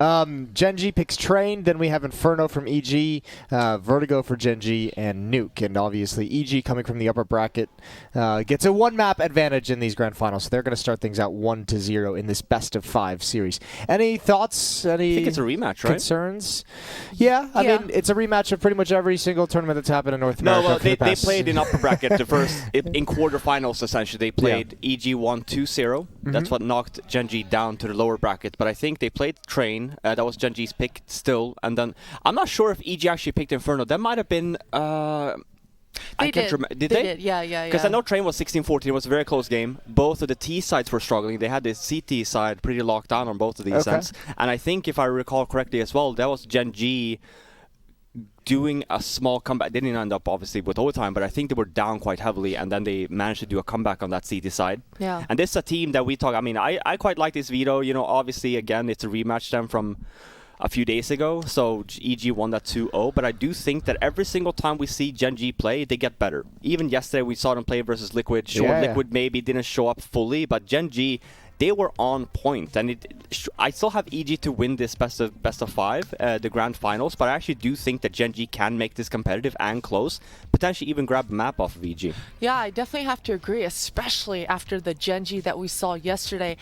Genji picks Train, then we have Inferno from EG, Vertigo for Genji, and Nuke. And obviously EG coming from the upper bracket gets a one-map advantage in these grand finals. So they're going to start things out 1-0 in this best-of-5 series. Any thoughts? Any I think it's a rematch, right? Concerns? Yeah, I mean, it's a rematch of pretty much every single tournament that's happened in North America. No, well, they played in upper bracket the first, in quarterfinals essentially. They played EG 1-2-0. That's what knocked Genji down to the lower bracket. But I think they played Train. That was Genji's pick still, and then I'm not sure if EG actually picked Inferno. That might have been. I can't remember. Did they? Did. Yeah. Because I know Train was 16-14. It was a very close game. Both of the T sides were struggling. They had the CT side pretty locked down on both of these ends. And I think, if I recall correctly as well, that was Genji doing a small comeback. They didn't end up obviously with overtime, but I think they were down quite heavily, and then they managed to do a comeback on that CT side. Yeah. And this is a team that we talk. I mean, I quite like this veto. You know, obviously again it's a rematch then from a few days ago. So EG won that 2-0, but I do think that every single time we see Genji play, they get better. Even yesterday we saw them play versus Liquid. Sure, Liquid maybe didn't show up fully, but Genji, they were on point, and I still have EG to win this best of 5, the grand finals, but I actually do think that Genji can make this competitive and close, potentially even grab a map off of EG. Yeah, I definitely have to agree, especially after the Genji that we saw yesterday.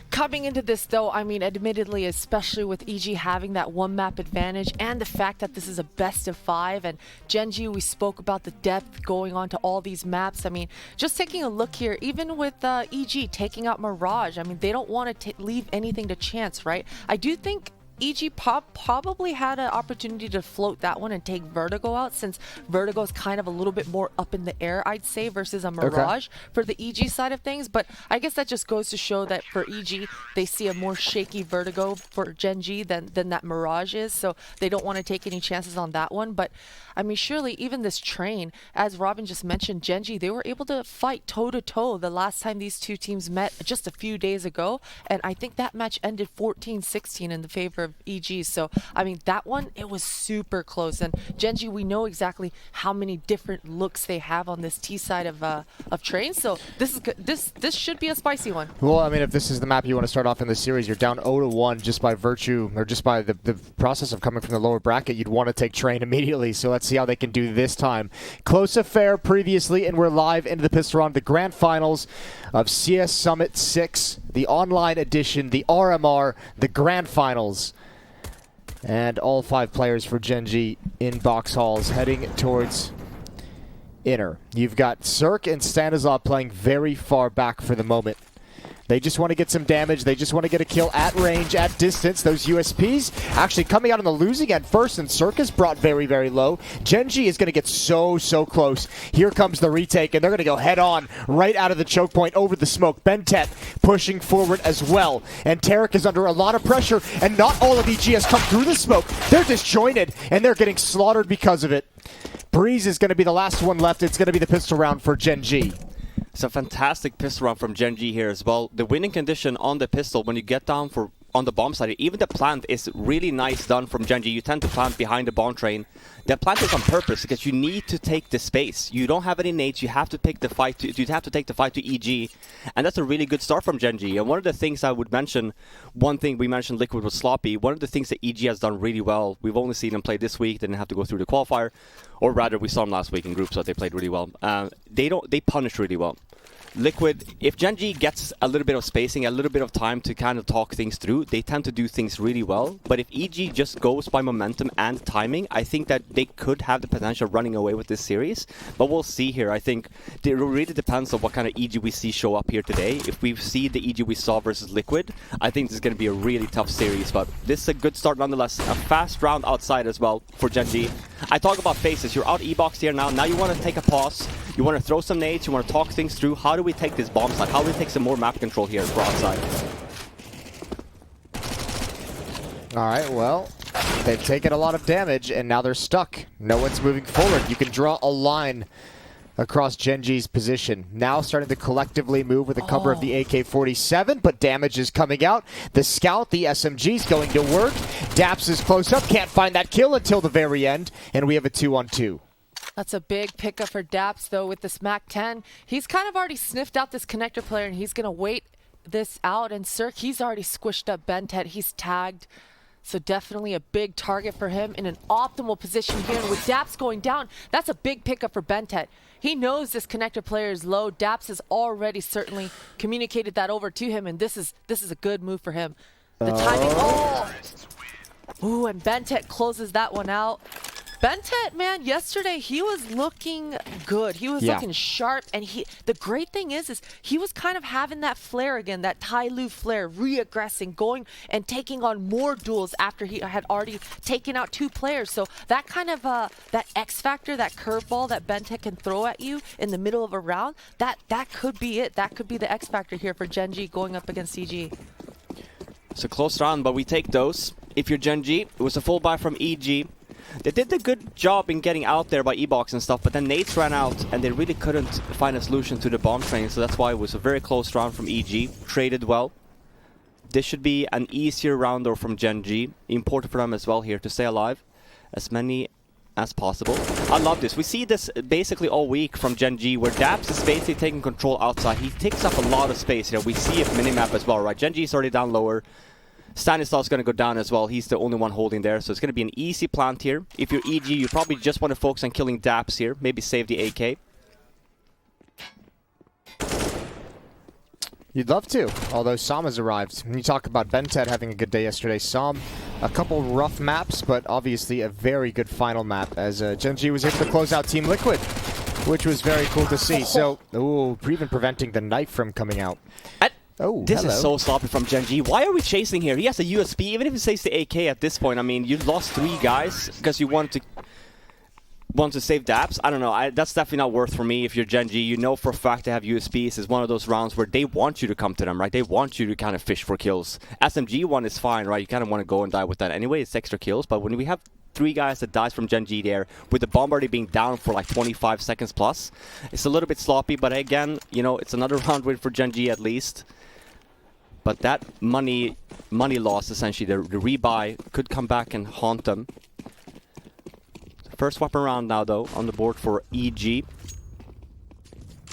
Coming into this, though, I mean, admittedly, especially with EG having that one map advantage and the fact that this is a best of 5, and Genji, we spoke about the depth going on to all these maps. I mean, just taking a look here, even with EG taking out Mirage, I mean, they don't want to leave anything to chance, right? I do think EG probably had an opportunity to float that one and take Vertigo out, since Vertigo is kind of a little bit more up in the air, I'd say, versus a Mirage for the EG side of things. But I guess that just goes to show that for EG, they see a more shaky Vertigo for Genji than that Mirage is, so they don't want to take any chances on that one. But I mean, surely even this Train, as Robin just mentioned, Genji, they were able to fight toe-to-toe the last time these two teams met just a few days ago, and I think that match ended 14-16 in the favor of EG. So I mean, that one, it was super close, and Genji, we know exactly how many different looks they have on this T side of Train, so this is good. This should be a spicy one. Well, I mean, if this is the map you want to start off in the series, you're down 0-1 just by virtue, or just by the process of coming from the lower bracket. You'd want to take Train immediately, so let's see how they can do this time. Close affair previously, and we're live into the pistol round, the grand finals of CS Summit 6, the online edition, the RMR, the grand finals. And all 5 players for Genji in box halls heading towards inner. You've got Cirque and Stanislav playing very far back for the moment. They just want to get some damage. They just want to get a kill at range, at distance. Those USPs actually coming out on the losing end first, and Cirque is brought very, very low. Genji is going to get so close. Here comes the retake, and they're going to go head on right out of the choke point over the smoke. Bentet pushing forward as well. And Tarek is under a lot of pressure, and not all of EG has come through the smoke. They're disjointed, and they're getting slaughtered because of it. Breeze is going to be the last one left. It's going to be the pistol round for Genji. It's a fantastic pistol round from Genji here as well. The winning condition on the pistol, when you get down on the bomb side, even the plant is really nice done from Genji. You tend to plant behind the bomb train. The plant is on purpose because you need to take the space. You don't have any nades. You have to take the fight to EG, and that's a really good start from Genji. And one of the things I would mention, one thing we mentioned, Liquid was sloppy. One of the things that EG has done really well, we've only seen them play this week. They didn't have to go through the qualifier, or rather, we saw them last week in groups, so they played really well. They punish really well. Liquid, if Genji gets a little bit of spacing, a little bit of time to kind of talk things through, they tend to do things really well. But if EG just goes by momentum and timing, I think that they could have the potential of running away with this series. But we'll see here. I think it really depends on what kind of EG we see show up here today. If we see the EG we saw versus Liquid, I think this is going to be a really tough series. But this is a good start nonetheless. A fast round outside as well for Genji. I talk about phases. You're out E-box here now. Now you want to take a pause. You want to throw some nades. You want to talk things through. How do we take this bomb side? How do we take some more map control here for outside? Alright, well, they've taken a lot of damage, and now they're stuck. No one's moving forward. You can draw a line across Genji's position. Now starting to collectively move with the cover of the AK-47, but damage is coming out. The Scout, the SMG's going to work. Daps is close up, can't find that kill until the very end, and we have a 2-on-2. That's a big pickup for Daps, though, with this MAC-10. He's kind of already sniffed out this connector player, and he's going to wait this out. And Cirque, he's already squished up Bentet. He's tagged. So definitely a big target for him in an optimal position here. And with Daps going down, that's a big pickup for Bentet. He knows this connector player is low. Daps has already certainly communicated that over to him, and this is a good move for him. The timing. Oh! Ooh, and Bentet closes that one out. Bentet, man, yesterday he was looking good. He was looking sharp, and the great thing is he was kind of having that flare again, that Tai Lu flare, re-aggressing, going and taking on more duels after he had already taken out 2 players. So that kind of that X factor, that curveball that Bentet can throw at you in the middle of a round, that could be it. That could be the X factor here for Gen G going up against CG. It's a close round, but we take those. If you're Gen G, it was a full buy from EG. They did a good job in getting out there by E-Box and stuff, but then nades ran out and they really couldn't find a solution to the bomb train, so that's why it was a very close round from EG. Traded well. This should be an easier round though from Gen G. Important for them as well here to stay alive. As many as possible. I love this. We see this basically all week from Gen G, where Daps is basically taking control outside. He takes up a lot of space here. We see a minimap as well, right? Gen G is already down lower. Stanislav's going to go down as well. He's the only one holding there, so it's going to be an easy plant here. If you're EG, you probably just want to focus on killing Daps here. Maybe save the AK. You'd love to, although Sam has arrived. When you talk about Bentet having a good day yesterday, Sam, a couple rough maps, but obviously a very good final map as Gen G was able to close out Team Liquid, which was very cool to see. So, ooh, even preventing the knife from coming out. Oh, this is so sloppy from Gen G. Why are we chasing here? He has a USB. Even if he saves the AK at this point, I mean, you lost 3 guys because you want to save Daps. I don't know. That's definitely not worth for me. If you're Gen G, you know for a fact they have USBs. It's one of those rounds where they want you to come to them, right? They want you to kind of fish for kills. SMG one is fine, right? You kind of want to go and die with that anyway. It's extra kills. But when we have 3 guys that dies from Gen G there, with the bomb already being down for like 25 seconds plus, it's a little bit sloppy. But again, you know, it's another round win for Gen G at least. But that money loss, essentially, the rebuy, could come back and haunt them. First weapon round now, though, on the board for EG.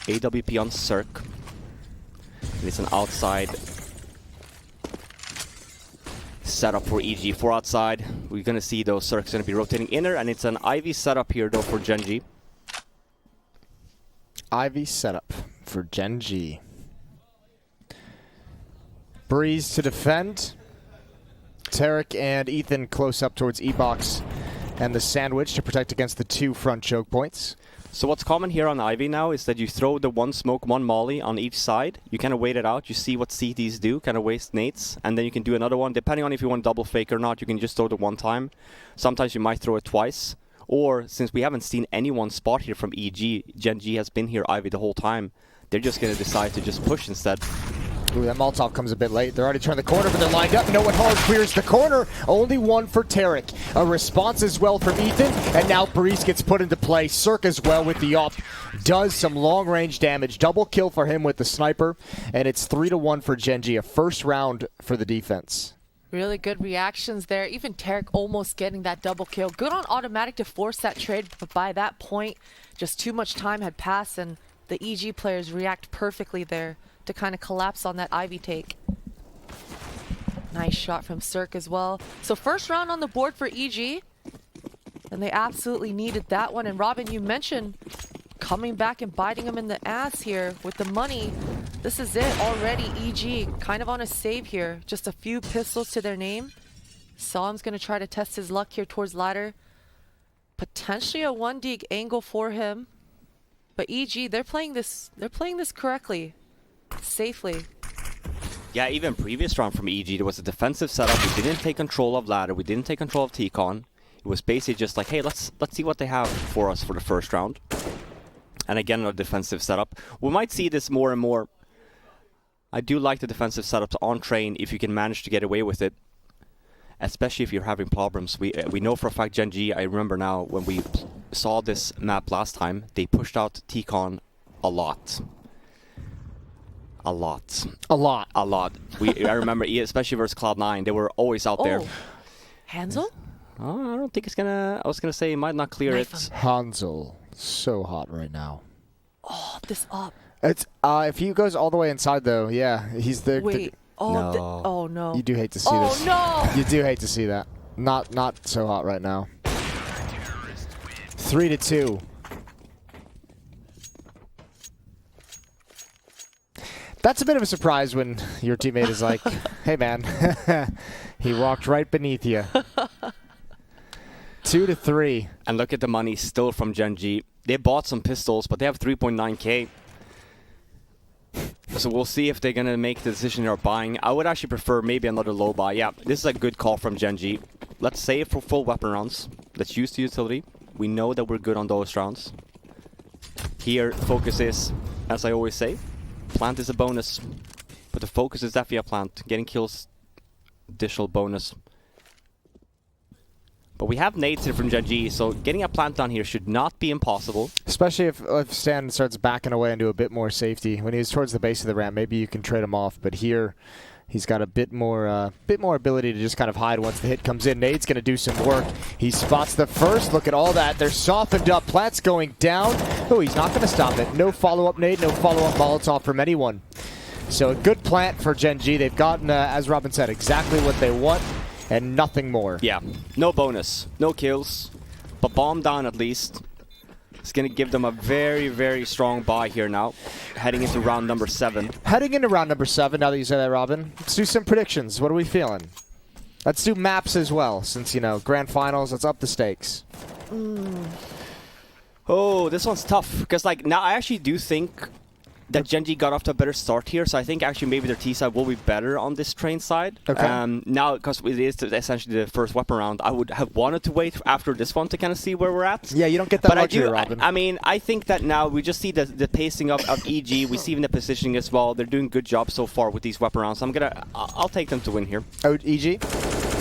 AWP on Cirque. And it's an outside setup for EG. 4 outside. We're going to see those Cirque's going to be rotating inner, and it's an Ivy setup here, though, for Gen G. Ivy setup for Gen G. Breeze to defend. Tarek and Ethan close up towards E-Box and the sandwich to protect against the 2 front choke points. So what's common here on Ivy now is that you throw the 1 smoke, 1 molly on each side. You kind of wait it out. You see what CTs do, kind of waste nades. And then you can do another one. Depending on if you want double fake or not, you can just throw it 1 time. Sometimes you might throw it twice. Or, since we haven't seen anyone spot here from EG, Gen G has been here Ivy the whole time. They're just going to decide to just push instead. Ooh, that Molotov comes a bit late. They're already turned the corner, but they're lined up. No one hard clears the corner. Only one for Tarek. A response as well from Ethan, and now Breeze gets put into play. Cirque as well with the op. Does some long-range damage. Double kill for him with the sniper, and it's 3-1 for Gen G. A first round for the defense. Really good reactions there. Even Tarek almost getting that double kill. Good on automatic to force that trade, but by that point, just too much time had passed, and the EG players react perfectly there to kind of collapse on that Ivy take. Nice shot from Cirque as well. So first round on the board for EG. And they absolutely needed that one. And Robin, you mentioned coming back and biting them in the ass here with the money. This is it already. EG kind of on a save here. Just a few pistols to their name. Salam's going to try to test his luck here towards ladder. Potentially a 1D angle for him. But EG, they're playing this correctly. Safely. Yeah, even previous round from EG, there was a defensive setup. We didn't take control of ladder. We didn't take control of T-Con. It was basically just like, hey, let's see what they have for us for the first round. And again, a defensive setup. We might see this more and more. I do like the defensive setups on train if you can manage to get away with it. Especially if you're having problems. We know for a fact Gen G, I remember now when we saw this map last time, they pushed out T-Con a lot. A lot. I remember, especially versus Cloud9, they were always out there. Hansel? Oh, I don't think it's gonna. I was gonna say he might not clear it. Hansel, so hot right now. Oh, this up. It's if he goes all the way inside though, yeah, he's the. Wait, Oh, No. oh no. You do hate to see Oh this. no! You do hate to see that. Not so hot right now. 3-2. That's a bit of a surprise when your teammate is like, hey man, he walked right beneath you. 2-3. And look at the money still from Gen G. They bought some pistols, but they have 3.9k. So we'll see if they're going to make the decision they're buying. I would actually prefer maybe another low buy. Yeah, this is a good call from Gen G. Let's save for full weapon rounds. Let's use the utility. We know that we're good on those rounds. Here, focus is, as I always say, plant is a bonus. But the focus is definitely a plant. Getting kills, additional bonus. But we have nades here from Gen G, so getting a plant down here should not be impossible. Especially if Stan starts backing away into a bit more safety. When he was towards the base of the ramp, maybe you can trade him off. But here, he's got a bit more ability to just kind of hide once the hit comes in. Nade's going to do some work. He spots the first. Look at all that. They're softened up. Plant's going down. Oh, he's not going to stop it. No follow-up nade, no follow-up Molotov from anyone. So a good plant for Gen G. They've gotten, as Robin said, exactly what they want. And nothing more. Yeah, no bonus, no kills, but bomb down at least. It's going to give them a very, very strong buy here now, heading into round number 7. Heading into round number 7, now that you say that, Robin, let's do some predictions. What are we feeling? Let's do maps as well, since, you know, grand finals, let's up the stakes. Oh, this one's tough, because like now I actually do think that Gen G got off to a better start here, so I think actually maybe their T side will be better on this train side. Okay. Now, because it is essentially the first weapon round, I would have wanted to wait after this one to kind of see where we're at. Yeah, you don't get that luxury, Robin. I mean, I think that now we just see the pacing of EG. We see even the positioning as well. They're doing good job so far with these weapon rounds. I'll take them to win here. Oh, EG?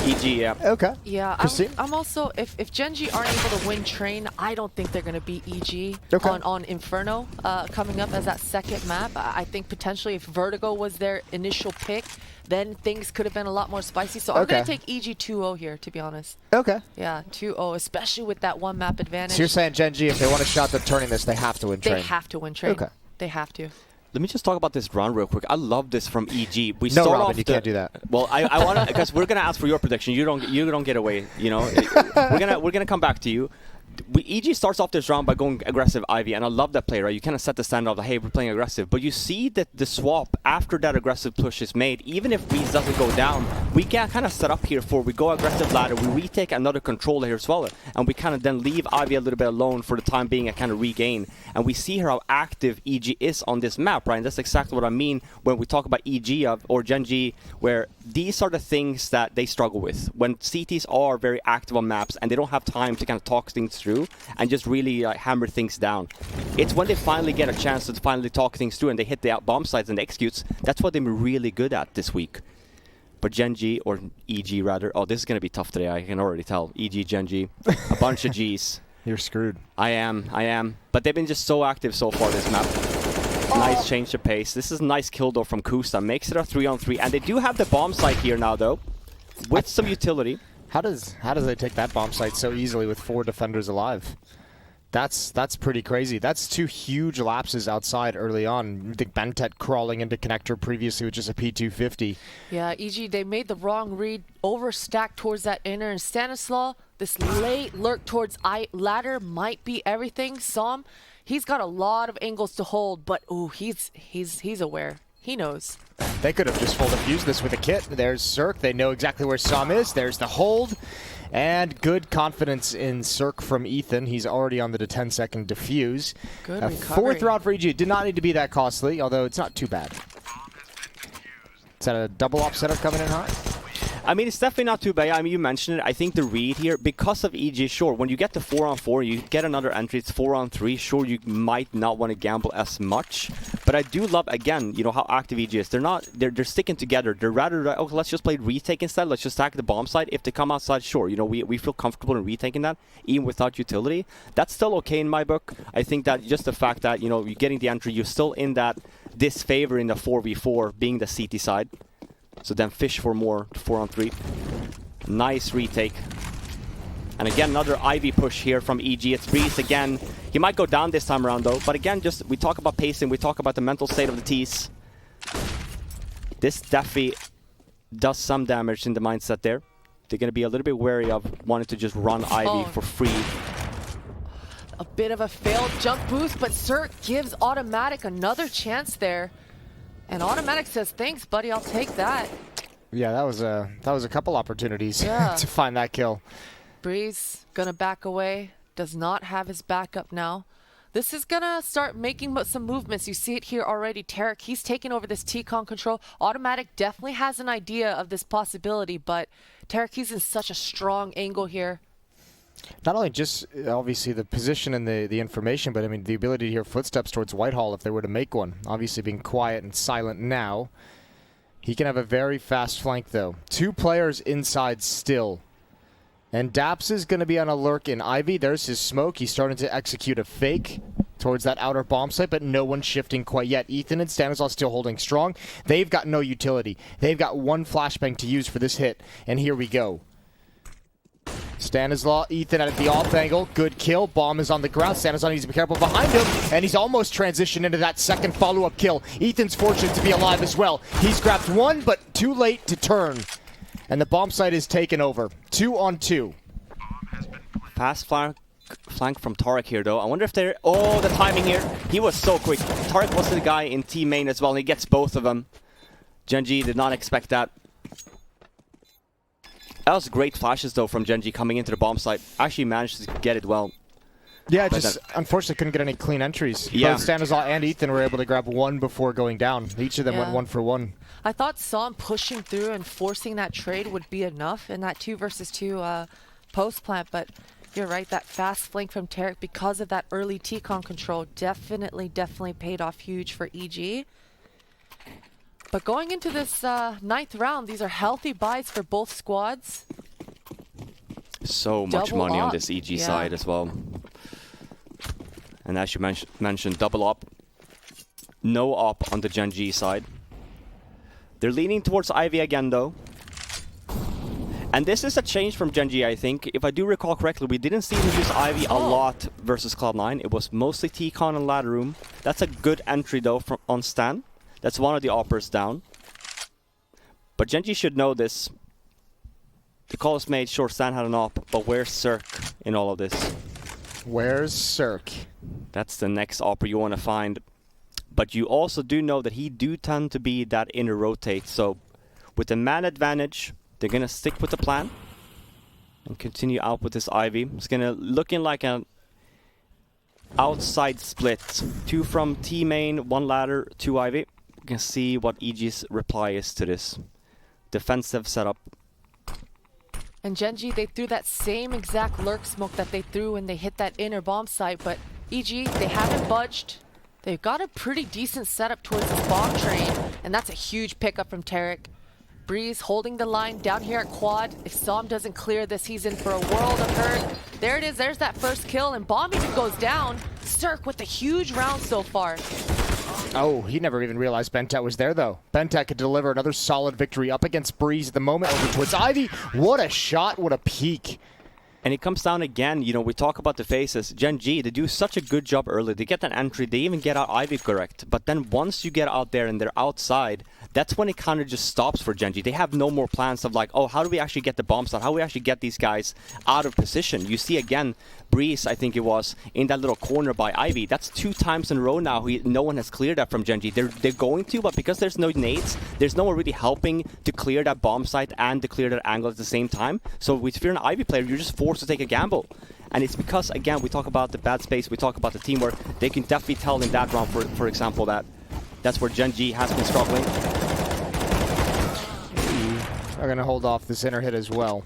EG, yeah. Okay. Yeah, Christine? I'm also, if Gen G aren't able to win train, I don't think they're going to beat EG Okay. on Inferno coming up as that second map. I think potentially if Vertigo was their initial pick, then things could have been a lot more spicy. So I'm going to take EG 2-0 here, to be honest. Okay. Yeah, 2-0, especially with that one map advantage. So you're saying Gen G, if they want a shot at turning this, they have to win train? They have to win train. Okay. They have to. Let me just talk about this round real quick. I love this from EG. We No, start Robin, off you can't do that. Well, I want to, because we're gonna ask for your prediction. You don't get away. You know, we're gonna come back to you. EG starts off this round by going aggressive Ivy, and I love that play, right? You kind of set the standard of, hey, we're playing aggressive. But you see that the swap after that aggressive push is made, even if Breeze doesn't go down, we can kind of set up here for, we go aggressive ladder, we retake another controller here as well, and we kind of then leave Ivy a little bit alone for the time being and kind of regain. And we see here how active EG is on this map, right? And that's exactly what I mean when we talk about EG or Gen G, where these are the things that they struggle with. When CTs are very active on maps and they don't have time to kind of talk things through and just really hammer things down. It's when they finally get a chance to finally talk things through and they hit the bomb sites and the executes. That's what they're really good at this week. But Gen G, or EG rather, oh, this is going to be tough today, I can already tell. EG, Gen G, a bunch of Gs. You're screwed. I am. But they've been just so active so far this map. Nice change of pace. This is a nice kill though from Kusta. Makes it a 3-on-3. And they do have the bomb site here now though, with some utility. How does they take that bomb site so easily with 4 defenders alive? That's pretty crazy. That's 2 huge lapses outside early on. I think Bentet crawling into connector previously with just a P250. Yeah, EG, they made the wrong read, overstacked towards that inner, and Stanislaw, this late lurk towards ladder might be everything. Som, he's got a lot of angles to hold, but ooh, he's aware. He knows. They could have just full defused this with a kit. There's Cirque. They know exactly where Som is. There's the hold. And good confidence in Cirque from Ethan. He's already on the 10-second defuse. Good a recovery. 4th round for EG. Did not need to be that costly, although it's not too bad. Is that a double op setup coming in hot? I mean, it's definitely not too bad. I mean, you mentioned it. I think the read here, because of EG, sure, when you get to 4-on-4, you get another entry, it's 4-on-3. Sure, you might not want to gamble as much. But I do love, again, you know, how active EG is. They're sticking together. They're rather, okay, let's just play retake instead. Let's just attack the bomb side. If they come outside, sure, you know, we feel comfortable in retaking that, even without utility. That's still okay in my book. I think that just the fact that, you know, you're getting the entry, you're still in that disfavor in the 4v4, being the CT side. So then fish for more, 4-on-3. Nice retake. And again, another Ivy push here from EG. It's Breeze again. He might go down this time around though. But again, just we talk about pacing, we talk about the mental state of the Ts. This definitely does some damage in the mindset there. They're going to be a little bit wary of wanting to just run Ivy for free. A bit of a failed jump boost, but Cirque gives Automatic another chance there. And Automatic says, thanks, buddy, I'll take that. Yeah, that was a couple opportunities Yeah. to find that kill. Breeze gonna back away, does not have his backup now. This is gonna start making some movements. You see it here already. Tarek, he's taking over this T-Con control. Automatic definitely has an idea of this possibility, but Tarek, he's in such a strong angle here. Not only just obviously the position and the information, but I mean the ability to hear footsteps towards Whitehall if they were to make one. Obviously being quiet and silent now. He can have a very fast flank though. 2 players inside still. And Daps is going to be on a lurk in Ivy. There's his smoke. He's starting to execute a fake towards that outer bomb site, but no one's shifting quite yet. Ethan and Stanislaw still holding strong. They've got no utility. They've got one flashbang to use for this hit, and here we go. Stanislaw, Ethan at the off angle. Good kill. Bomb is on the ground. Stanislaw needs to be careful behind him, and he's almost transitioned into that second follow-up kill. Ethan's fortunate to be alive as well. He's grabbed one, but too late to turn. And the bomb site is taken over. 2 on 2. Fast flank from Tarek here, though. I wonder if they're... Oh, the timing here. He was so quick. Tarek was the guy in team main as well, and he gets both of them. Genji did not expect that. That was great flashes, though, from Genji coming into the bomb site. Actually managed to get it well. Yeah, just unfortunately couldn't get any clean entries. Yeah. Both Stanislaw and Ethan were able to grab one before going down. Each of them went 1 for 1. I thought Som pushing through and forcing that trade would be enough in that 2 versus 2 post plant, but you're right, that fast flank from Tarek because of that early T-Con control definitely paid off huge for EG. But going into this 9th round, these are healthy buys for both squads. So much Double money on op. this EG side as well. And as you mentioned, double op. No op on the Genji side. They're leaning towards Ivy again, though. And this is a change from Genji, I think. If I do recall correctly, we didn't see him use Ivy a lot versus Cloud9. It was mostly T-Con and Ladder Room. That's a good entry, though, on Stan. That's one of the oppers down. But Genji should know this. The call is made, sure, Stan had an op, but where's Cirque in all of this? Where's Cirque? That's the next opper you want to find. But you also do know that he do tend to be that inner rotate. So with the man advantage, they're going to stick with the plan and continue out with this Ivy. It's going to looking like an outside split. 2 from T main, 1 ladder, 2 Ivy. You can see what EG's reply is to this. Defensive setup. And Genji, they threw that same exact lurk smoke that they threw when they hit that inner bomb site, but EG, they haven't budged. They've got a pretty decent setup towards this bomb train, and that's a huge pickup from Tarek. Breeze holding the line down here at quad. If Som doesn't clear this, he's in for a world of hurt. There it is, there's that first kill, and bomb even goes down. Cirque with a huge round so far. Oh, he never even realized Bentek was there, though. Bentek could deliver another solid victory up against Breeze at the moment. Over towards Ivy. What a shot, what a peek. And it comes down again, you know, we talk about the faces. Genji, they do such a good job early. They get that entry, they even get out Ivy correct. But then once you get out there and they're outside, that's when it kind of just stops for Genji. They have no more plans of like, oh, how do we actually get the bomb start? How do we actually get these guys out of position? You see again, Breeze, I think it was, in that little corner by Ivy. That's 2 times in a row now. No one has cleared that from Genji. They're going to, but because there's no nades, there's no one really helping to clear that bomb site and to clear that angle at the same time. So if you're an Ivy player, you're just forced to take a gamble. And it's because, again, we talk about the bad space, we talk about the teamwork. They can definitely tell in that round, for example, that's where Genji has been struggling. Are going to hold off this inner hit as well.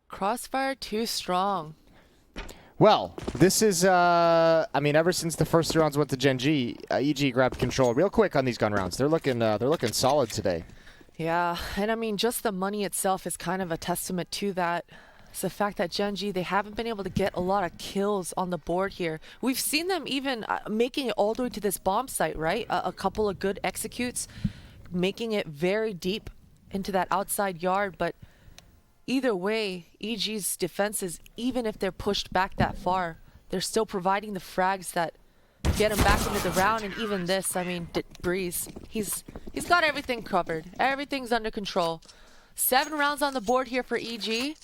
Crossfire too strong. Well, this is, I mean, ever since the first 3 rounds went to Genji, EG grabbed control real quick on these gun rounds. They're looking solid today. Yeah, and I mean, just the money itself is kind of a testament to that. It's the fact that Genji, they haven't been able to get a lot of kills on the board here. We've seen them even making it all the way to this bomb site, right? A couple of good executes, making it very deep into that outside yard, but either way, EG's defenses, even if they're pushed back that far, they're still providing the frags that get him back into the round. And even this, I mean, Breeze, he's got everything covered. Everything's under control. 7 rounds on the board here for EG.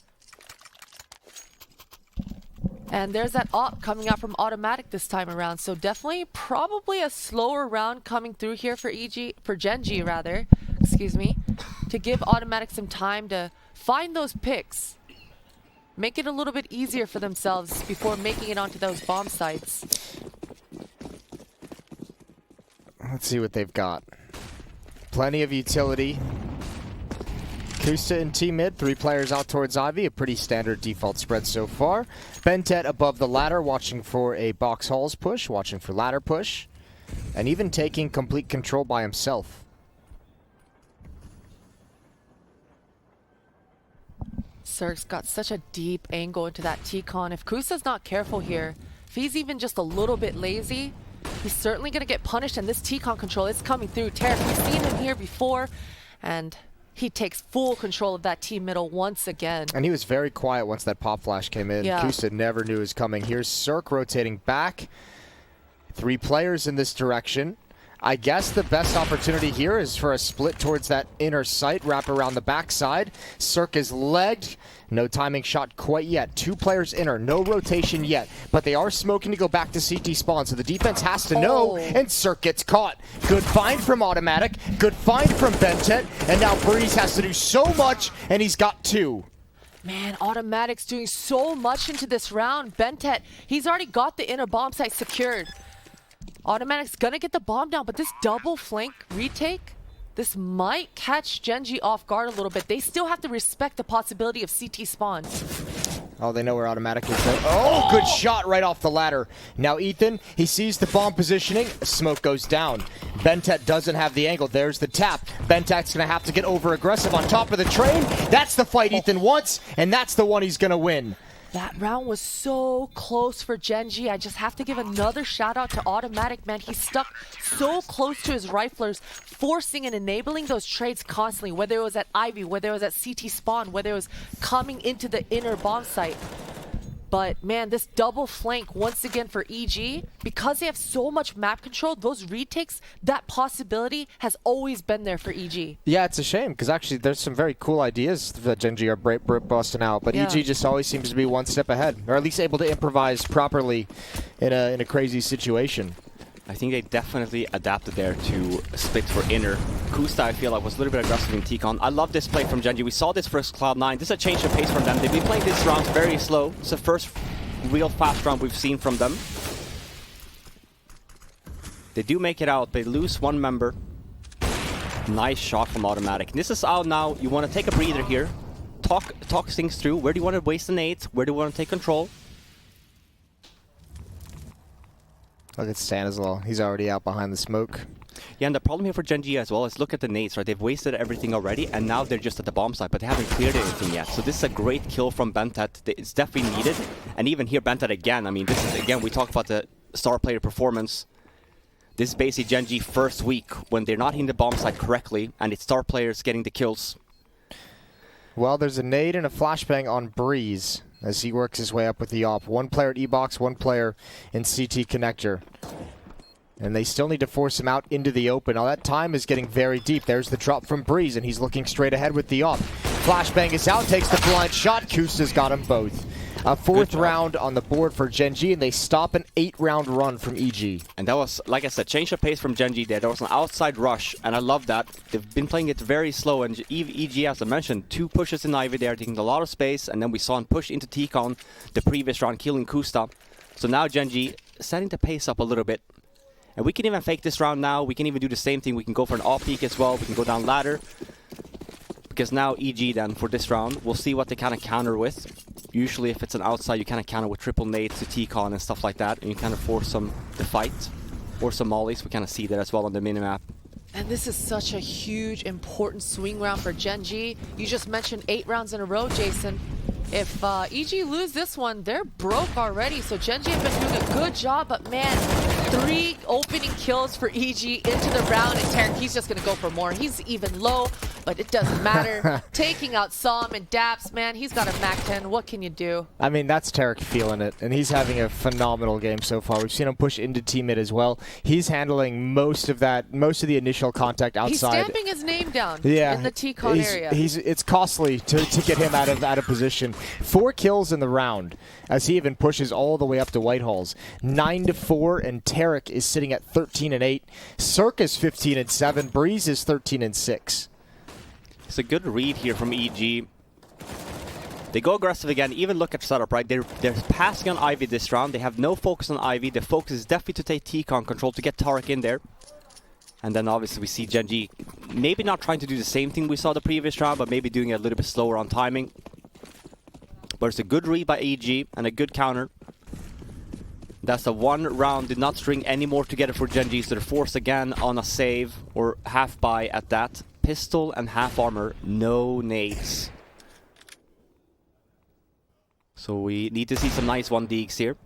And there's that op coming out from Automatic this time around. So definitely probably a slower round coming through here for Gen.G rather, excuse me, to give Automatic some time to find those picks. Make it a little bit easier for themselves before making it onto those bomb sites. Let's see what they've got. Plenty of utility. Kusta in T mid, 3 players out towards Ivy, a pretty standard default spread so far. Bentet above the ladder, watching for a box halls push, watching for ladder push, and even taking complete control by himself. Cirque's got such a deep angle into that T-Con. If Kusa's not careful here, if he's even just a little bit lazy, he's certainly going to get punished, and this T-Con control is coming through. Tarek, we've seen him here before, and he takes full control of that T middle once again. And he was very quiet once that pop flash came in. Yeah. Kusa never knew it was coming. Here's Cirque rotating back. 3 players in this direction. I guess the best opportunity here is for a split towards that inner site, wrap around the backside. Cirque is legged. No timing shot quite yet. 2 players inner, no rotation yet. But they are smoking to go back to CT spawn, so the defense has to know, and Cirque gets caught. Good find from Automatic, good find from Bentet, and now Breeze has to do so much, and he's got 2. Man, Automatic's doing so much into this round. Bentet, he's already got the inner bomb site secured. Automatic's gonna get the bomb down, but this double flank retake, this might catch Gen.G off guard a little bit. They still have to respect the possibility of CT spawn. Oh, they know where Automatic is there. Oh, good shot right off the ladder. Now Ethan, he sees the bomb positioning. Smoke goes down. Bentet doesn't have the angle. There's the tap. Bentet's going to have to get over aggressive on top of the train. That's the fight Ethan wants, and that's the one he's going to win. That round was so close for Gen.G. I just have to give another shout out to Automatic, man. He stuck so close to his riflers, forcing and enabling those trades constantly, whether it was at Ivy, whether it was at CT spawn, whether it was coming into the inner bomb site. But man, this double flank once again for EG, because they have so much map control, those retakes, that possibility has always been there for EG. Yeah, it's a shame, because actually there's some very cool ideas that Gen.G are busting out, but EG just always seems to be one step ahead, or at least able to improvise properly in a crazy situation. I think they definitely adapted there to split for inner. Kusta, I feel like, was a little bit aggressive in T-Con. I love this play from Gen.G. We saw this versus Cloud9. This is a change of pace from them. They've been playing this round very slow. It's the first real fast round we've seen from them. They do make it out. They lose 1 member. Nice shot from Automatic. This is out now. You want to take a breather here. Talk things through. Where do you want to waste the nades? Where do you want to take control? Look at Stan as well. He's already out behind the smoke. Yeah, and the problem here for Gen.G as well is look at the nades, right? They've wasted everything already, and now they're just at the bomb site, but they haven't cleared anything yet. So this is a great kill from Bentet. It's definitely needed. And even here, Bentet again. I mean, this is, again, we talk about the star player performance. This is basically Gen.G first week when they're not hitting the bomb site correctly, and it's star players getting the kills. Well, there's a nade and a flashbang on Breeze as he works his way up with the op. 1 player at E-Box, 1 player in CT connector. And they still need to force him out into the open. Now that time is getting very deep. There's the drop from Breeze, and he's looking straight ahead with the op. Flashbang is out, takes the blind shot. Kusta's got them both. A 4th round on the board for Gen.G, and they stop an 8-round run from EG. And that was, like I said, change of pace from Gen.G there. There was an outside rush, and I love that. They've been playing it very slow, and EG, as I mentioned, 2 pushes in Ivy there, taking a lot of space, and then we saw him push into T-Con the previous round, killing Kusta. So now Gen.G setting the pace up a little bit. And we can even fake this round now. We can even do the same thing. We can go for an off-peak as well. We can go down ladder. Because now EG then, for this round, we'll see what they kind of counter with. Usually if it's an outside, you kind of counter with triple nades to T-Con and stuff like that. And you kind of force them to fight. Or some mollies. We kind of see that as well on the minimap. And this is such a huge, important swing round for Gen.G. You just mentioned 8 rounds in a row, Jason. If EG lose this one, they're broke already. So Gen.G have been doing a good job, but man, 3 opening kills for EG into the round, and Tarek, he's just gonna go for more. He's even low. but it doesn't matter. Taking out Som and Daps, man, he's got a MAC-10. What can you do? I mean, that's Tarek feeling it, and he's having a phenomenal game so far. We've seen him push into team mid as well. He's handling most of the initial contact outside. He's stamping his name down in the T-con area. It's costly to get him out of position. 4 kills in the round as he even pushes all the way up to Whitehall's. 9-4, and Tarek is sitting at 13-8. Circus 15-7. Breeze is 13-6. It's a good read here from EG. They go aggressive again. Even look at setup, right? They're passing on Ivy this round. They have no focus on Ivy. The focus is definitely to take T-con control to get Tarek in there. And then obviously we see Gen.G maybe not trying to do the same thing we saw the previous round, but maybe doing it a little bit slower on timing. But it's a good read by EG and a good counter. That's the one round, did not string any more together for Gen.G, so they're forced again on a save, or half buy at that. Pistol and half armor, no nades. So we need to see some nice 1-digs here.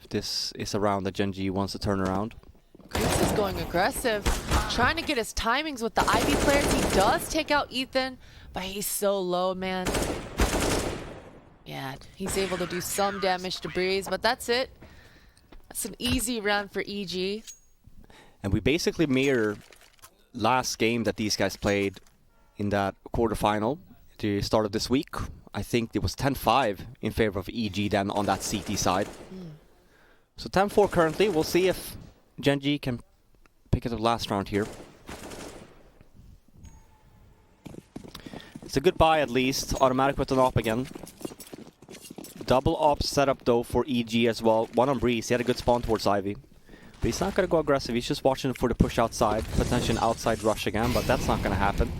If this is a round that Gen.G wants to turn around. Chris is going aggressive, trying to get his timings with the Ivy players. He does take out Ethan, but he's so low, man. Yeah, he's able to do some damage to Breeze, but that's it. That's an easy round for EG. And we basically mirror last game that these guys played in that quarterfinal at the start of this week. I think it was 10-5 in favor of EG then on that CT side. So 10-4 currently. We'll see if Gen.G can pick it up last round here. It's a good buy at least. Automatic with an op again. Double op setup though for EG as well. One on Breeze. He had a good spawn towards Ivy. But he's not going to go aggressive. He's just watching for the push outside. Potential outside rush again, but that's not going to happen.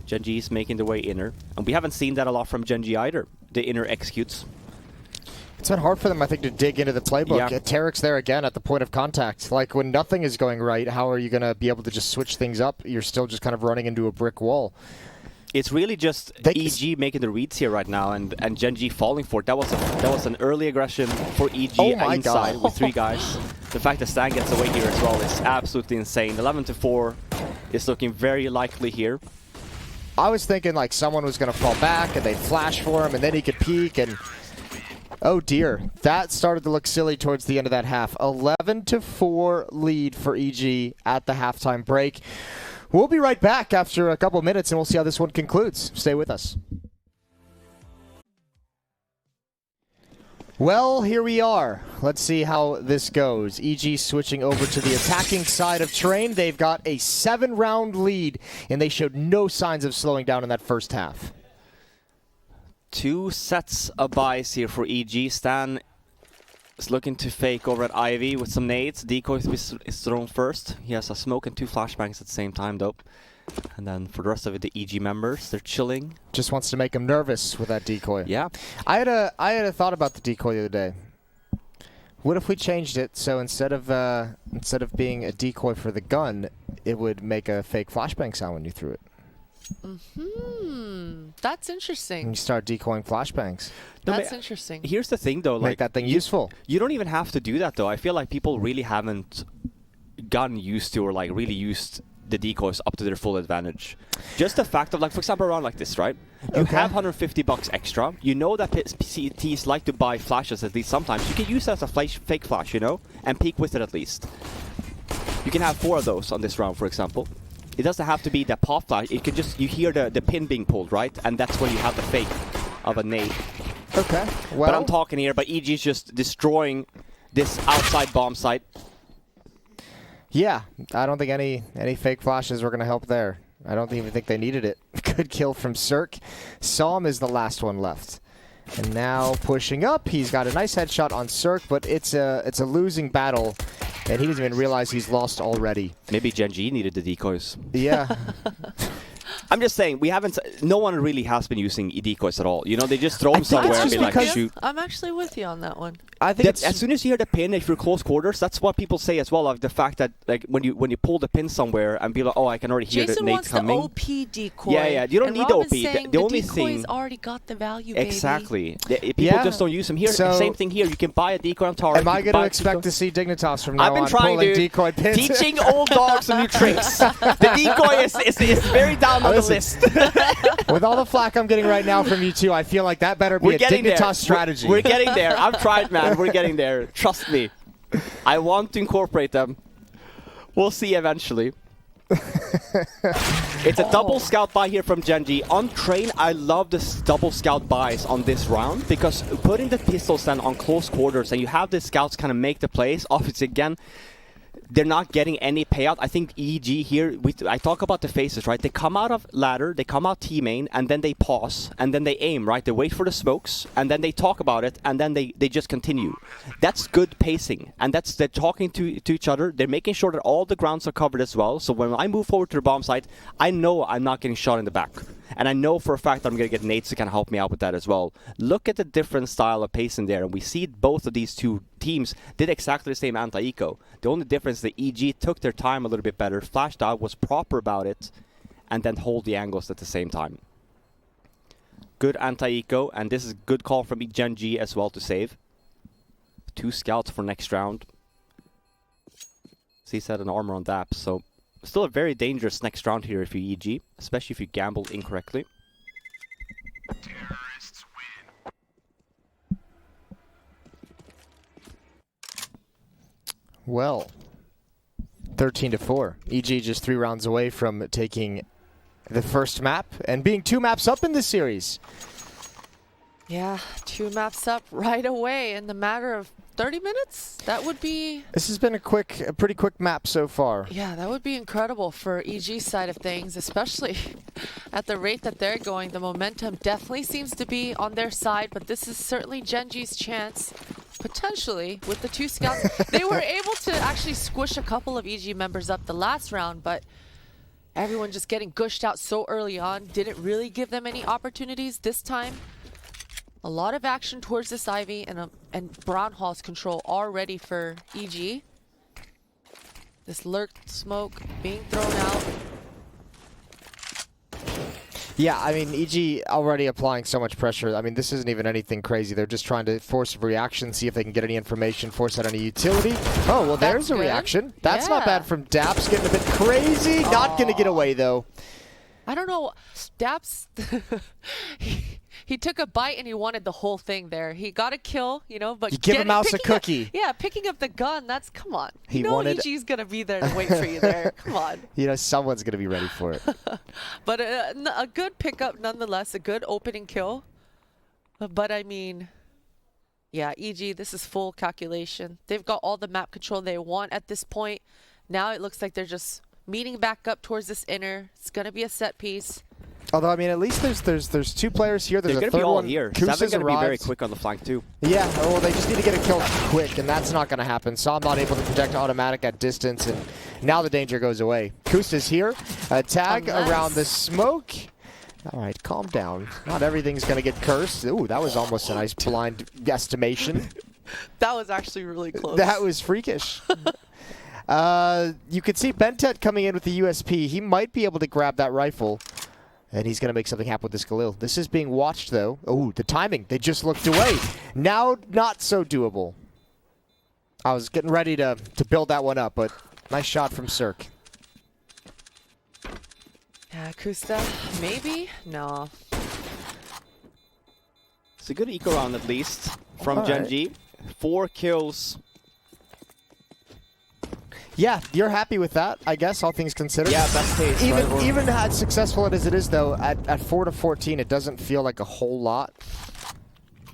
Gen.G is making the way inner. And we haven't seen that a lot from Gen.G either. The inner executes. It's been hard for them, I think, to dig into the playbook. Yeah. Tarek's there again at the point of contact. Like, when nothing is going right, how are you going to be able to just switch things up? You're still just kind of running into a brick wall. It's really just EG making the reads here right now, and Gen.G falling for it. That was an early aggression for EG inside with 3 guys. The fact that Stan gets away here as well is absolutely insane. 11-4 is looking very likely here. I was thinking like someone was going to fall back and they'd flash for him and then he could peek and... Oh dear, that started to look silly towards the end of that half. 11-4 lead for EG at the halftime break. We'll be right back after a couple minutes and we'll see how this one concludes. Stay with us. Well, here we are. Let's see how this goes. EG switching over to the attacking side of Train. They've got a 7-round lead and they showed no signs of slowing down in that first half. 2 sets of buys here for EG. Stan is looking to fake over at Ivy with some nades. Decoy is thrown first. He has a smoke and 2 flashbangs at the same time, though. And then for the rest of it, the EG members, they're chilling. Just wants to make him nervous with that decoy. Yeah. I had a thought about the decoy the other day. What if we changed it so instead of being a decoy for the gun, it would make a fake flashbang sound when you threw it? That's interesting. And you start decoying flashbangs. That's interesting. Here's the thing, though. Make that thing useful. You don't even have to do that, though. I feel like people really haven't gotten used to or like really used the decoys up to their full advantage. Just the fact of, like, for example, around like this, right? You have $150 extra. You know that PCTs like to buy flashes at least sometimes. You can use that as a fake flash, you know, and peek with it at least. You can have 4 of those on this round, for example. It doesn't have to be the pop flash. It can just, you hear the pin being pulled, right? And that's when you have the fake of a nade. Okay, well. But I'm talking here, but EG is just destroying this outside bomb site. Yeah, I don't think any fake flashes were going to help there. I don't even think they needed it. Good kill from Cirque. Som is the last one left. And now pushing up, he's got a nice headshot on Cirque, but it's a losing battle, and he doesn't even realize he's lost already. Maybe Gen.G needed the decoys. Yeah. I'm just saying, we haven't. No one really has been using decoys at all. You know, they just throw them think it's somewhere and just be like, because- shoot. I'm actually with you on that one. I think As soon as you hear the pin, if you're close quarters, that's what people say as well. Like the fact that like when you pull the pin somewhere and be like, oh, I can already hear Jason the nades wants coming. the OP decoy. Yeah, you don't and need the Robin's OP. saying The only decoy's thing- already got the value, baby. Exactly. People Yeah. just don't use them here. So- Same thing here. You can buy a decoy on Tara. Am I you can going to buy a expect decoy- to see Dignitas from now I've been on trying, pulling dude. decoy pins? Teaching old dogs some new tricks. The decoy is very down on the Listen. list. With all the flack I'm getting right now from you two, I feel like that better be We're a getting Dignitas there. strategy. We're getting there. I've tried, man. We're getting there. Trust me. I want to incorporate them. We'll see eventually. It's a double scout buy here from Genji. On train, I love this double scout buys on this round because putting the pistol stand on close quarters and you have the scouts kind of make the plays. Obviously, again, they're not getting any payout. I think EG here, I talk about the phases, right? They come out of ladder, they come out T-main, and then they pause, and then they aim, right? They wait for the smokes, and then they talk about it, and then they just continue. That's good pacing, and they're talking to each other. They're making sure that all the grounds are covered as well, so when I move forward to the bomb site, I know I'm not getting shot in the back. And I know for a fact that I'm going to get nades to kind of help me out with that as well. Look at the different style of pacing there, and we see both of these two teams did exactly the same anti-eco. The only difference, the EG took their time a little bit better, flashed out, was proper about it, and then hold the angles at the same time. Good anti-eco, and this is a good call from Genji as well to save. 2 scouts for next round. CSAT an armor on that, so still a very dangerous next round here if you EG, especially if you gamble incorrectly. Well, 13-4. EG just 3 rounds away from taking the first map and being 2 maps up in this series. Yeah, 2 maps up right away in the matter of 30 minutes. That would be... This has been a pretty quick map so far. Yeah, that would be incredible for EG's side of things, especially at the rate that they're going. The momentum definitely seems to be on their side, but this is certainly Genji's chance, potentially, with the 2 scouts. They were able to actually squish a couple of EG members up the last round, but everyone just getting gushed out so early on didn't really give them any opportunities this time. A lot of action towards this Ivy, and Brown Hall's control are ready for EG. This lurked smoke being thrown out. Yeah, I mean, EG already applying so much pressure. I mean, this isn't even anything crazy. They're just trying to force a reaction, see if they can get any information, force out any utility. Oh, well, there's a good. reaction. That's not Yeah. bad from Daps, getting a bit crazy. Not going to get away, though. I don't know, Daps, he took a bite and he wanted the whole thing there. He got a kill, you know, but You give a mouse a picking cookie. Yeah, picking up the gun, that's, come on. He You know wanted- EG's going to be there to wait for you there. Come on. You know, someone's going to be ready for it. But a good pickup nonetheless, a good opening kill. But I mean, yeah, EG, this is full calculation. They've got all the map control they want at this point. Now it looks like they're just meeting back up towards this inner. It's going to be a set piece. Although, I mean, at least there's 2 players here. There's They're a going to be third all one. here. Kusa's Seven's going to be very arrived. quick on the flank too. Yeah, well, they just need to get a kill quick, and that's not going to happen. So I'm not able to protect automatic at distance, and now the danger goes away. Kusa's here. A tag Unless- around the smoke. All right, calm down. Not everything's going to get cursed. Ooh, that was almost a nice blind estimation. That was actually really close. That was freakish. You could see Bentet coming in with the USP. He might be able to grab that rifle. And he's going to make something happen with this Galil. This is being watched, though. Oh, the timing. They just looked away. Now, not so doable. I was getting ready to build that one up, but nice shot from Cirque. Yeah, Kusta, maybe? No. It's a good eco round at least from All right. Genji. 4 kills. Yeah, you're happy with that, I guess, all things considered. Yeah, best case. Even right? even as successful as it is, though, at 4 to 14, it doesn't feel like a whole lot.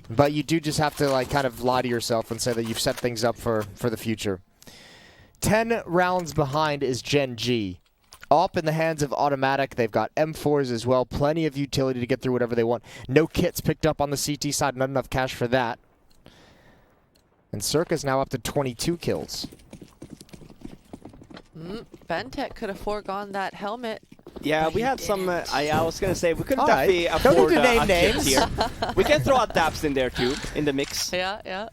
But you do just have to like kind of lie to yourself and say that you've set things up for the future. 10 rounds behind is Gen G. Up in the hands of Automatic. They've got M4s as well. Plenty of utility to get through whatever they want. No kits picked up on the CT side. Not enough cash for that. And Circa's now up to 22 kills. Bentek could have foregone that helmet Yeah, But we he had some. didn't. I was gonna say we could All definitely right. Don't afford need to name a kit names. here. We can throw out Daps in there too in the mix, Yeah.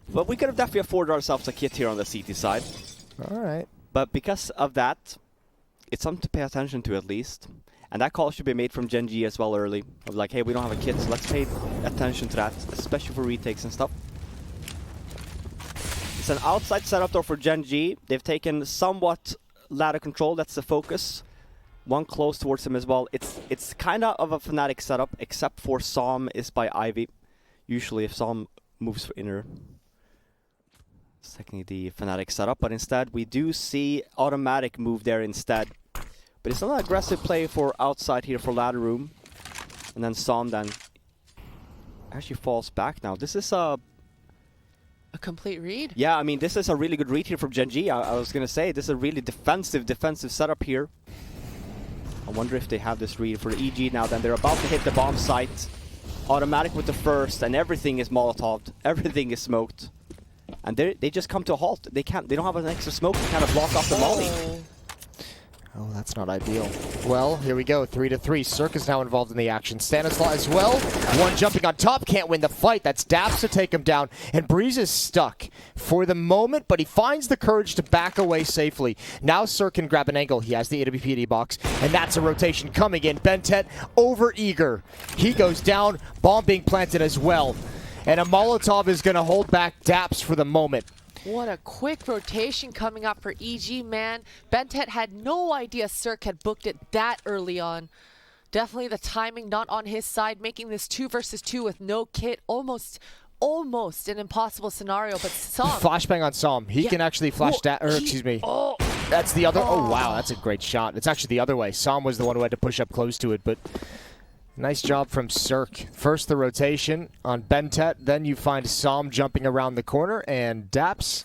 but we could have definitely afforded ourselves a kit here on the CT side. All right. But because of that, it's something to pay attention to at least. And that call should be made from Gen G as well early. Of like, hey, we don't have a kit, so let's pay attention to that, especially for retakes and stuff. It's an outside setup though for Gen G. They've taken somewhat ladder control, that's the focus. One close towards him as well. It's kind of a Fnatic setup, except for Som is by Ivy. Usually if Som moves for inner, it's technically the Fnatic setup, but instead we do see automatic move there instead. But it's not an aggressive play for outside here for ladder room. And then Som then actually falls back now. This is a complete read. Yeah, I mean, this is a really good read here from Gen G. I was going to say, this is a really defensive setup here. I wonder if they have this read for EG now. Then they're about to hit the bomb site. Automatic with the first, and everything is Molotov'd. Everything is smoked. And they just come to a halt. They don't have an extra smoke to kind of block off the molly. Oh, that's not ideal. Well, here we go. 3-3. Cirque is now involved in the action. Stanislaw as well. One jumping on top. Can't win the fight. That's Daps to take him down. And Breeze is stuck for the moment, but he finds the courage to back away safely. Now Cirque can grab an angle. He has the AWPD box, and that's a rotation coming in. Bentet over eager. He goes down. Bomb being planted as well. And a Molotov is going to hold back Daps for the moment. What a quick rotation coming up for EG, man. Bentet had no idea Cirque had booked it that early on. Definitely the timing not on his side, making this 2 versus 2 with no kit. Almost an impossible scenario, but Som. Flashbang on Som. He can actually flash that, or excuse me. Oh. That's the other, oh wow, that's a great shot. It's actually the other way. Som was the one who had to push up close to it, but nice job from Cirque. First the rotation on Bentet, then you find Som jumping around the corner, and Daps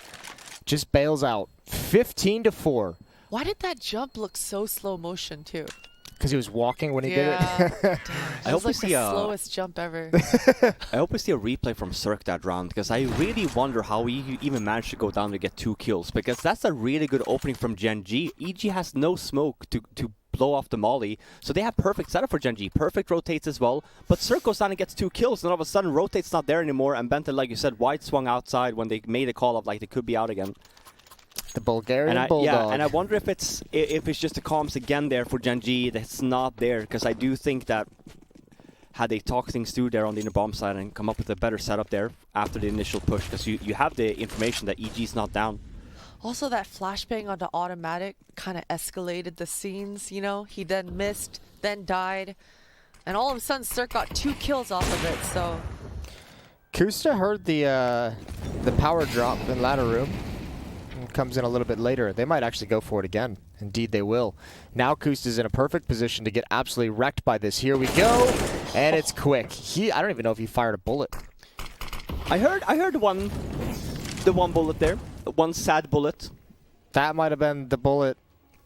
just bails out. 15-4. Why did that jump look so slow motion too? Because he was walking when he did it. Damn. I It hope was we like see the a- slowest jump ever. I hope we see a replay from Cirque that round, because I really wonder how he even managed to go down to get 2 kills, because that's a really good opening from Gen G. EG has no smoke to blow off the molly, so they have perfect setup for Gen G. Perfect rotates as well, but Cirque goes down and gets 2 kills, and all of a sudden rotate's not there anymore, and Benton, like you said, wide swung outside when they made a call of like they could be out again. The Bulgarian Bulldog. Yeah, and I wonder if it's just the comms again there for Gen G that's not there, because I do think that had they talked things through there on the inner bomb side and come up with a better setup there after the initial push, because you have the information that EG's not down. Also, that flashbang onto automatic kind of escalated the scenes, you know? He then missed, then died, and all of a sudden Cirque got 2 kills off of it, so... Kusta heard the power drop in ladder room. Comes in a little bit later. They might actually go for it again. Indeed they will. Now Kusta's in a perfect position to get absolutely wrecked by this. Here we go, and it's quick. I don't even know if he fired a bullet. I heard the one bullet there, one sad bullet That might have been the bullet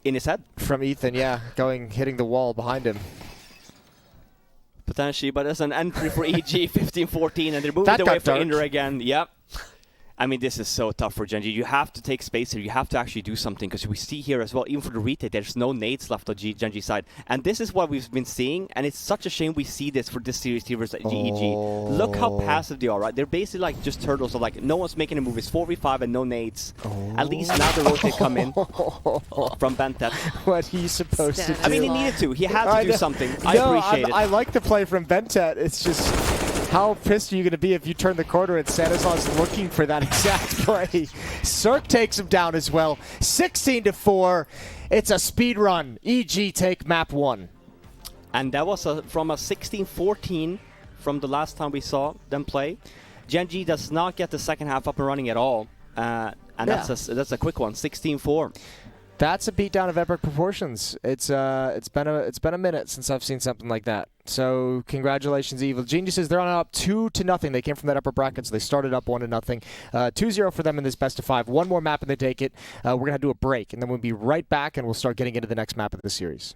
in his head. from Ethan, yeah, hitting the wall behind him. Potentially, but as an entry for EG 15-14, and they're moving That their way got for dark. Inder again. Yep. I mean, this is so tough for Gen G. You have to take space here. You have to actually do something, because we see here as well, even for the retake, there's no nades left on Gen G side. And this is what we've been seeing, and it's such a shame we see this for this series here versus GEG. Look how passive they are, right? They're basically like just turtles, so like no one's making a move. It's 4v5 and no nades. At least now the rotate come in from Bentet. What he's supposed to do. I mean, he needed to. He had to do something. I appreciate it. I like the play from Bentet. It's just, how pissed are you going to be if you turn the corner and Stanislaw's looking for that exact play? Cirque takes him down as well. 16-4. It's a speed run. EG take map 1. And that was from a 16-14 from the last time we saw them play. Gen G does not get the second half up and running at all. And that's a quick one, 16-4. That's a beatdown of epic proportions. It's been a minute since I've seen something like that. So congratulations, Evil Geniuses. They're on up 2-0. They came from that upper bracket, so they started up 1-0. 2-0 for them in this best of 5. One more map and they take it. We're gonna do a break, and then we'll be right back, and we'll start getting into the next map of the series.